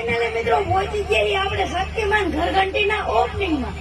Finally મિત્રો પહોંચી ગયા આપણે શક્તિમાન ઘરઘંટીના ઓપનિંગમાં.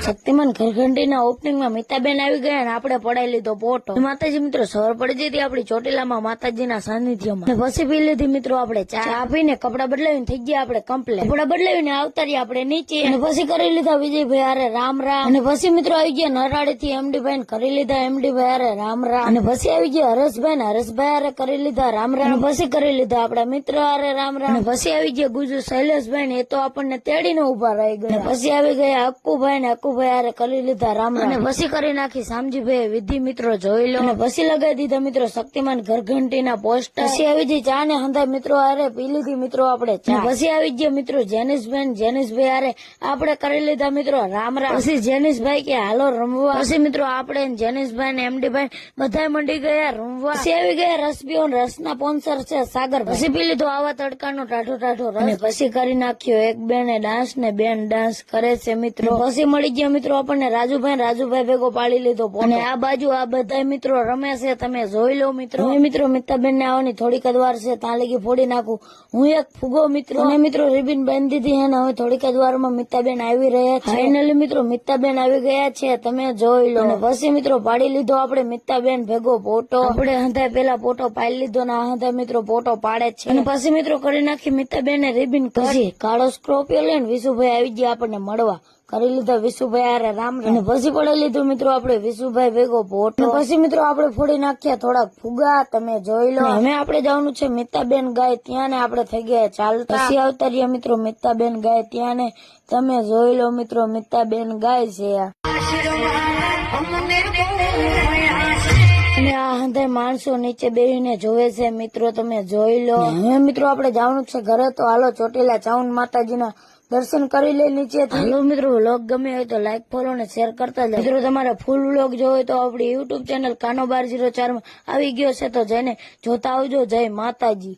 શક્તિમાન ઘરઘંટીના ઓપનિંગમાં મિતાબેન આવી ગયા અને આપણે પડાવી લીધો ફોટો. માતાજી મિત્રો સવાર પડી જતી આપડી ચોટીલામાં માતાજીના સાનિધ્યમાં. પછી પી લીધી મિત્રો આપણે ચા પીને કપડા બદલાવીને થઈ ગયા આપણે કમ્પ્લેટ. કપડા બદલાવીને આવતા રહ્યા આપણે નીચે અને પછી કરી લીધા વિજયભાઈ હારે રામ રામ. અને પછી મિત્રો આવી ગયા નરાડી થી એમડીભાઈ કરી લીધા એમડીભાઈ હારે રામ રામ. અને પછી આવી ગયા હરેશભાઈ હરેશભાઈ હારે કરી લીધા રામ રામ. અને પછી કરી લીધા આપડા મિત્ર હારે રામ રામ. અને પછી આવી ગયા ગુજુ શૈલેષભાઈ એ તો આપણને તેડીને ઉભા રહી ગયા. પછી આવી ગયા અક્કુભાઈ ને અક્કુભાઈ હારે કરી લીધા રામ રામ. અને પછી કરી નાખી શામજીભાઈ વિધિ મિત્રો જોઈ લો. અને પછી લગાવી દીધા મિત્રો શક્તિમાન ઘરઘંટીના પોસ્ટર. પછી આવી ગઈ ચા ને હંધાઈ મિત્રો હારે પી લીધી મિત્રો આપણે ચા. પછી આવી ગયા મિત્રો જેનિશભાઈ હારે આપણે કરી લીધા મિત્રો રામ રામ. પછી જેનિશભાઈ કે હાલો રમવા. પછી મિત્રો આપણે જેનિશભાઈ ને એમડીભાઈ બધા મંડી ગયા રમવા. પછી આવી ગયા રસબીઓ રસના સ્પોન્સર છે સાગર. પછી પી લીધો આવા તડકાનો ટાઢો ટાઢો રસ. અને પછી કરી નાખ્યો એક બેને ડાન્સ ને બેન ડાન્સ કરે છે મિત્રો. પછી મળી ગયા મિત્રો આપણને રાજુભાઈ ભેગો પાડી લીધો. અને આ બાજુ આ બધા મિત્રો રમે છે તમે જોઈ લો મિત્રો. હવે મિત્રો મિતાબેન ને આવવાની થોડીક જ વાર છે ત્યાં લગી ફોડી નાખું હું એક ફુગો મિત્રો. અને મિત્રો રિબિન બાંધી દીધી અને હવે થોડીક જ વારમાં મિતાબેન આવી રહ્યા છે. ફાઇનલી મિત્રો મિતાબેન આવી ગયા છે તમે જોઈ લો. અને પછી મિત્રો પાડી લીધો આપણે મિતાબેન ભેગો ફોટો. આપણે હંધાય પેલા ફોટો પાડી લીધો ને હંધાય મિત્રો ફોટો પાડે છે. અને પછી મિત્રો કરી નાખી મિતાબેન ને રિબિન કરી કાળો સ્કોર્પિયો લઈને વિશુભાઈ આવી ગયા આપણને મળવા. કરી લીધા વિશુભાઈ હારે રામ રામ. અને પછી પડી લીધું મિત્રો આપણે વિશુભાઈ ભેગો ફોટો. પછી મિત્રો આપણે ફોડી નાખ્યા થોડાક ફુગા તમે જોઈ લો. હવે આપણે જવાનું છે મિતાબેન ગાય ત્યાં ને આપણે થઈ ગયા ચાલતા. પછી આવતા રહ્યા મિત્રો મિતાબેન ગાય ત્યાં ને તમે જોઈ લો મિત્રો મિતાબેન ગાય છે. અને આ હંધાય માણસો નીચે બેહીને જોવે છે મિત્રો તમે જોઈ લો. હવે મિત્રો આપણે જવાનું છે ઘરે તો હાલો ચોટીલા ચાઉન માતાજીના દર્શન કરી લે નીચે. હેલો મિત્રો વ્લોગ ગમે હોય તો લાઈક ફોલો ને શેર કરતા જાઓ. મિત્રો તમારે ફૂલ વ્લોગ જોવો હોય તો આપણી યુટ્યુબ ચેનલ કાનો 1204 માં આવી ગયો છે તો જઈને જોતા આવજો. જય માતાજી.